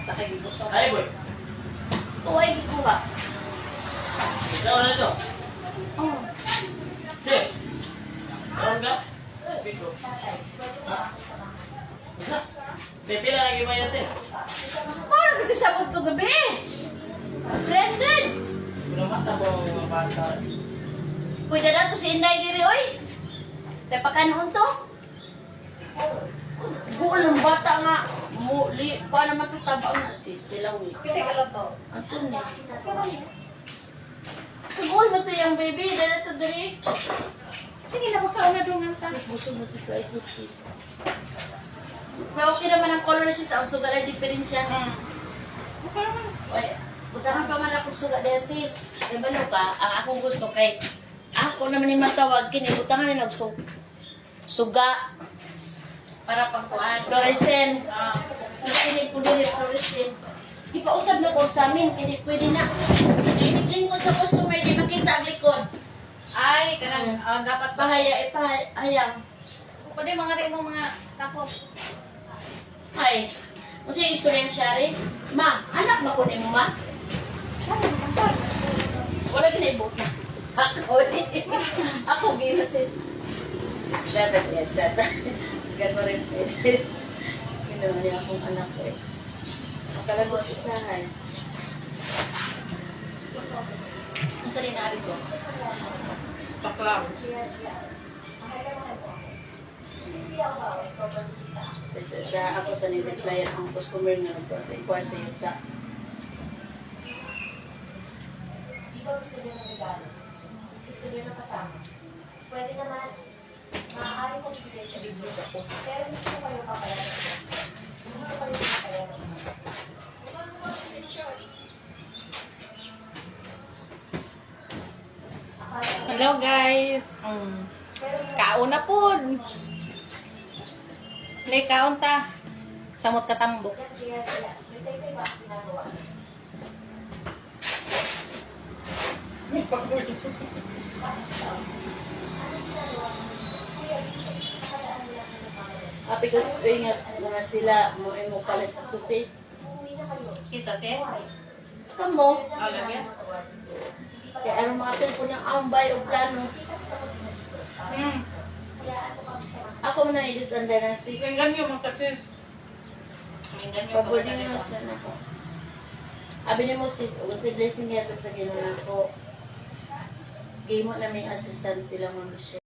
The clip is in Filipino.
sa kay gibuto. Ay, boy. Tuway gikuha. Ikaw na ito. Oh. Sir. Tawag ka? Pito. Pipila lagi ba yan, te? Paano kita sabog to gabi? Brandon! Pero mata mo mga bata. Pwede na to si Inday diri, oy. Tapakanon to. Gul ng bata nga. Muli, pa naman to tabang na sis. Tilawi. Kasi kalot to. Anton niya. Kagul mo to yung baby. Dala to diri. Sige na baka na dungan ta. Sis, busog mo to ka. Ito sis. May okay naman ang color sis. Ang sugal ay diferensya. Baka naman. Oy, butangan pa man akong suga dahil sis. Kaya balo ka, ang akong gusto kay ako naman yung matawag kini. Butangan na suga. Para pagkuhan. Fluorescent. Kini po dili fluorescent. Di pa usab na ko sa amin. Hindi pwede na. Kaya lingkod sa customer. Di makita ang likod. Ay, kanang dapat ba? Ipahayang. Pwede mga rin mo mga sakop. Ay. Kung sa'yo istorya yung Shari. Ma, anak ba ko mo, ma? Wala ginaibot na. Ako ginat sis. Dapat yan siya. Gano'n rin po. Ginawa niya akong anak ko eh. Makalagot isahan. Ang salinari ko. Paklam. Sa ako sa nireply ang customer na nag-inquire sa iyo ka. Di ba gusto niyo ng regalo? Gusto niyo ng kasama? Pwede naman. Maaari kong ibigay sa biblioteca ko. Pero hindi ko kayo papalagan. Hindi ko kayo papalagan. Hello guys. Kauna po. May kaon ta. Samot katambok. Yan, Gia. May saysay ba ang ginagawa? Because ingat mga sila mo imo palit to sis. Umuwi na kayo. Kisa siya? Kamo. Alagyan. Kaya ano mga po ng ambay o plano. Ako mo na i-just under ng sis. Minggan nyo mga kasis. Minggan nyo Pabor niyo sa nako. Abi ni mo sis, o si blessing yata sa ginawa ko. Game mo na may assistant lang mo siya.